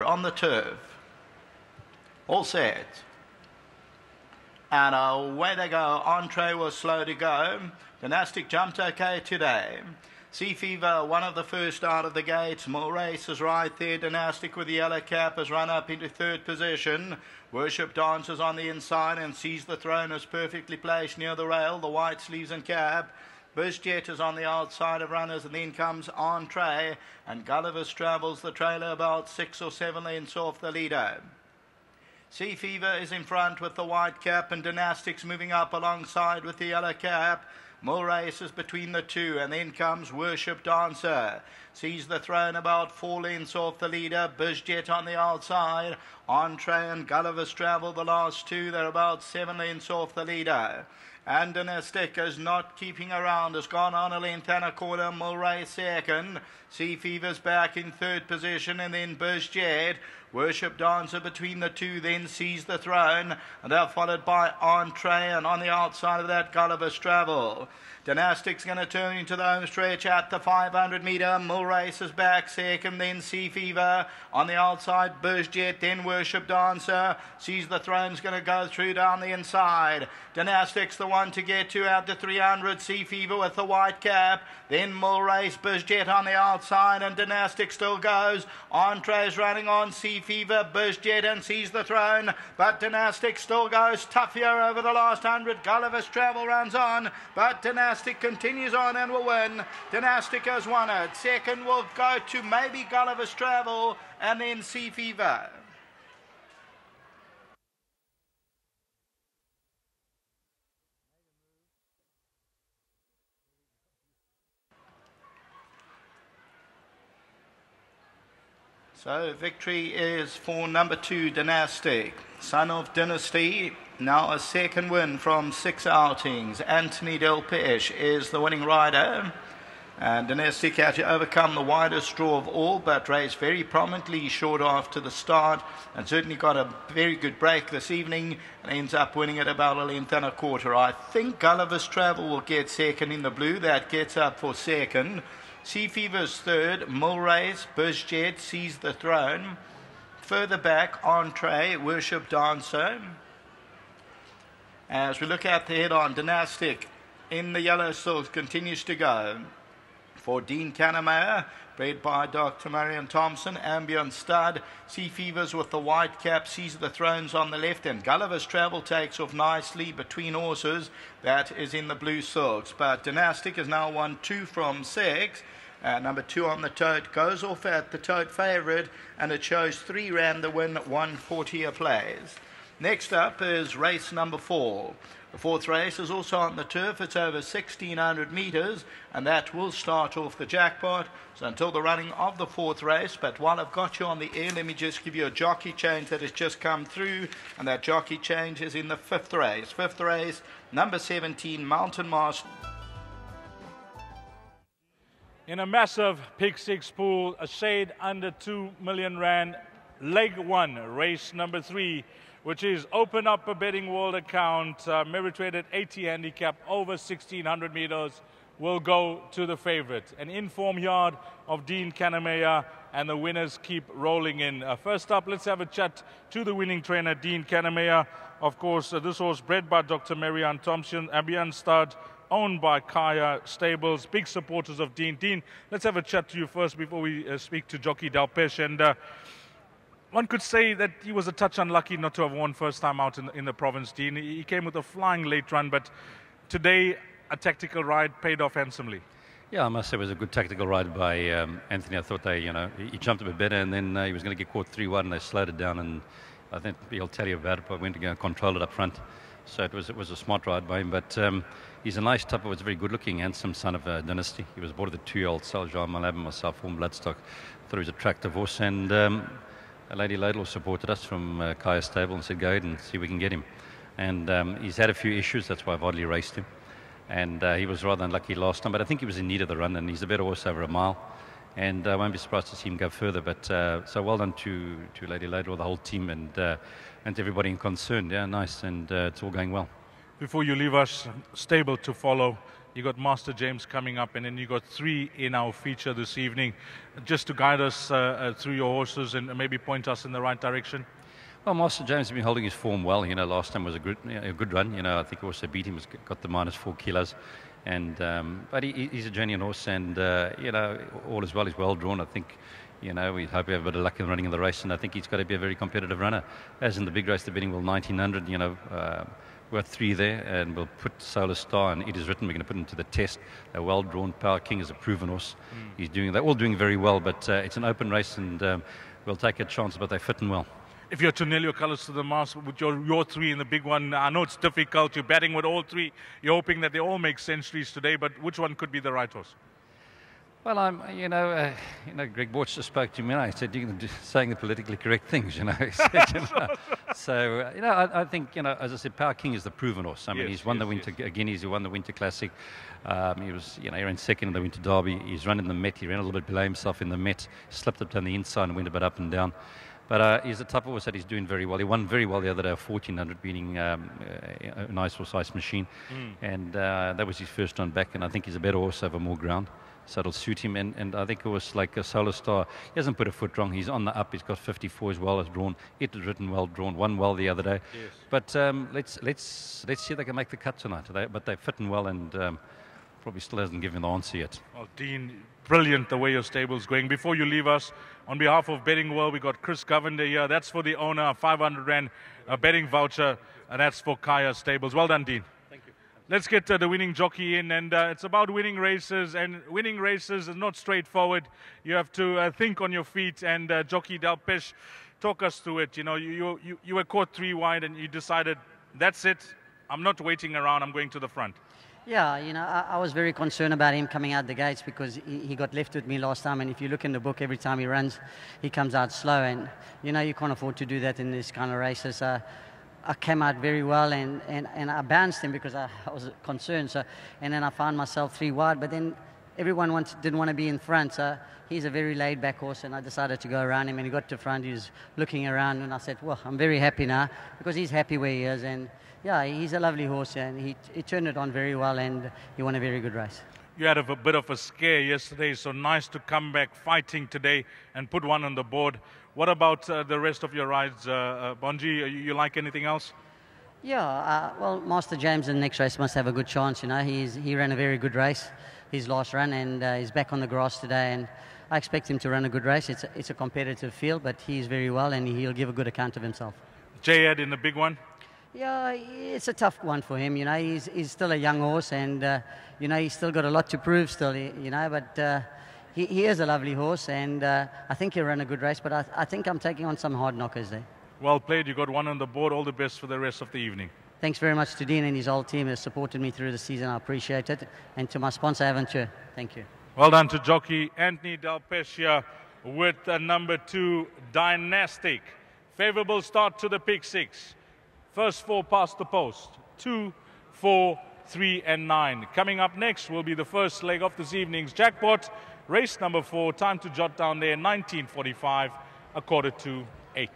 on the turf. All set. And away they go. Entree was slow to go. Dynastic jumped okay today. Sea Fever, one of the first out of the gates. More Race is right there. Dynastic with the yellow cap has run up into third position. Worship Dances on the inside and sees the throne is perfectly placed near the rail. The white sleeves and cap. Bushjet is on the outside of runners, and then comes Entree, and Gulliver's travels the trailer about 6 or 7 lengths off the leader. Sea Fever is in front with the white cap, and Dynastic's moving up alongside with the yellow cap. More Races between the two, and then comes Worship Dancer. Sees the throne about 4 lengths off the leader. Bushjet on the outside. Entree and Gulliver's travel the last two. They're about 7 lengths off the leader. And Dynastic is not keeping around, has gone on a length and a quarter. Mulray second. Sea Fever's back in third position, and then Bushjet. Worship Dancer between the two, then sees the throne, and they're followed by Entree, and on the outside of that, Gulliver's Travel. Dynastic's going to turn into the home stretch at the 500 metre. Mulray is back second, then Sea Fever. On the outside, Bushjet, then Worship Dancer. Sees the throne's going to go through down the inside. Dynastic's the one to get to at the 300. Sea Fever with the white cap. Then Mulray, Bushjet on the outside, and Dynastic still goes. Entree's running on Sea Fever, Bushjet, and sees the throne. But Dynastic still goes tough here over the last 100. Gulliver's Travel runs on, but Dynastic continues on and will win. Dynastic has won it. Second will go to maybe Gulliver's Travel, and then Sea Fever. So victory is for number 2, Dynastic. Son of Dynasty, now a second win from 6 outings. Anthony Delpeche is the winning rider. And Dynastic had to overcome the widest draw of all, but raced very prominently short after the start, and certainly got a very good break this evening, and ends up winning at about a length and a quarter. I think Gulliver's Travel will get second in the blue. That gets up for second. Sea Fever's third. Mulray's Bushjet sees the throne. Further back, Entree, Worship Dancer. As we look at the head-on, Dynastic in the yellow silks continues to go. For Dean Kanemayer, bred by Dr. Marion Thompson, Ambient Stud. Sea Fevers with the white cap sees the thrones on the left, and Gulliver's Travel takes off nicely between horses. That is in the blue silks. But Dynastic has now won 2 from 6. Number 2 on the tote goes off at the tote favourite, and it shows 3 ran the win, 140 a plays. Next up is race number 4. The fourth race is also on the turf. It's over 1,600 metres, and that will start off the jackpot. So until the running of the fourth race. But while I've got you on the air, let me just give you a jockey change that has just come through, and that jockey change is in the 5th race. 5th race, number 17, Mountain Master. In a massive Pick 6 pool, a shade under 2 million rand, leg 1, race number 3, which is Open Up a Betting World account, merit rated 80 handicap, over 1,600 meters, will go to the favorite. An in-form yard of Dean Kanemayer, and the winners keep rolling in. First up, let's have a chat to the winning trainer, Dean Kanemayer. Of course, this horse bred by Dr. Marianne Thompson, Ambient Stud, owned by Kaya Stables, big supporters of Dean. Dean, let's have a chat to you first before we speak to jockey Delpeche. And one could say that he was a touch unlucky not to have won first time out in the province, Dean. He came with a flying late run, but today a tactical ride paid off handsomely. Yeah, I must say it was a good tactical ride by Anthony. I thought he jumped a bit better, and then he was going to get caught 3-1, and they slowed it down, and I think he'll tell you about it, but went to go and control it up front. So it was a smart ride by him, but he's a nice type. He was a very good-looking, handsome son of Dynasty. He was bought at the 2-year-old Sal Jean Malab and myself, form bloodstock. Thought he was an attractive horse, and Lady Laidlaw supported us from Kaya Stable and said, go ahead and see if we can get him. And he's had a few issues, that's why I've hardly raced him. And he was rather unlucky last time, but I think he was in need of the run, and he's a better horse over a mile. And I won't be surprised to see him go further. But so well done to Lady Laidlaw, the whole team, and to everybody concerned. Yeah, nice, and it's all going well. Before you leave us, stable to follow, You got Master James coming up, and then you got 3 in our feature this evening. Just to guide us through your horses and maybe point us in the right direction. Well, Master James has been holding his form well. Last time was a good run. I think he also beat him, got the -4 kilos. And but he's a genuine horse, and all is well. He's well drawn. I think we hope we have a bit of luck in running in the race, and I think he's got to be a very competitive runner. As in the big race, the Beddingville 1900. We've got 3 there, and we'll put Solar Star and It Is Written. We're going to put him to the test. They're well drawn. Power King is a proven horse. They're all doing very well, but it's an open race, and we'll take a chance. But they're fitting well. If you're to nail your colours to the mast with your 3 in the big one, I know it's difficult. You're batting with all 3. You're hoping that they all make centuries today, but which one could be the right horse? Well, Greg Borch just spoke to me, and I said, you're saying the politically correct things, So, I think, as I said, Power King is the proven horse. I mean, he's won the Winter Guineas, he won the Winter Classic. He was, he ran second in the Winter Derby. He's run in the Met. He ran a little bit below himself in the Met, slipped up on the inside and went a bit up and down. But he's the type of horse that he's doing very well. He won very well the other day, 1400, beating a nice horse, Ice Machine. And that was his first run back, and I think he's a better horse over more ground. So it'll suit him, and I think it was like a Solar Star. He hasn't put a foot wrong. He's on the up. He's got 54 as well as drawn. It is written well drawn. Won well the other day. Yes. But let's see if they can make the cut tonight. But they're fitting well, and probably still hasn't given the answer yet. Well, Dean, brilliant the way your stable's going. Before you leave us, on behalf of Betting World, we got Chris Govender here. That's for the owner, 500 Rand betting voucher, and that's for Kaya Stables. Well done, Dean. Let's get the winning jockey in, and it's about winning races, and winning races is not straightforward. You have to think on your feet, and jockey Delpesh, talk us through it. You were caught 3 wide, and you decided, that's it, I'm not waiting around, I'm going to the front. Yeah, I was very concerned about him coming out the gates because he got left with me last time, and if you look in the book, every time he runs, he comes out slow, and you can't afford to do that in this kind of races. I came out very well, and I bounced him because I was concerned. So, and then I found myself 3 wide, but then everyone didn't want to be in front. So he's a very laid-back horse, and I decided to go around him. And he got to front. He was looking around, and I said, "Well, I'm very happy now because he's happy where he is." And yeah, he's a lovely horse, and he turned it on very well, and he won a very good race. You had a bit of a scare yesterday, so nice to come back fighting today and put one on the board. What about the rest of your rides, Bonji? You like anything else? Yeah, well, Master James in the next race must have a good chance. He ran a very good race, his last run, and he's back on the grass today. And I expect him to run a good race. It's a competitive field, but he's very well, and he'll give a good account of himself. J-Ed in the big one? Yeah, it's a tough one for him. He's still a young horse, and he's still got a lot to prove still. But he is a lovely horse, and I think he'll run a good race. But I think I'm taking on some hard knockers there. Well played. You got one on the board. All the best for the rest of the evening. Thanks very much to Dean and his whole team who has supported me through the season. I appreciate it. And to my sponsor, Aventure, thank you. Well done to jockey Anthony Delpesh with number 2, Dynastic. Favourable start to the pick 6. First 4 past the post. 2, 4, 3 and 9. Coming up next will be the first leg of this evening's jackpot. Race number 4. Time to jot down there, 19:45, 7:45.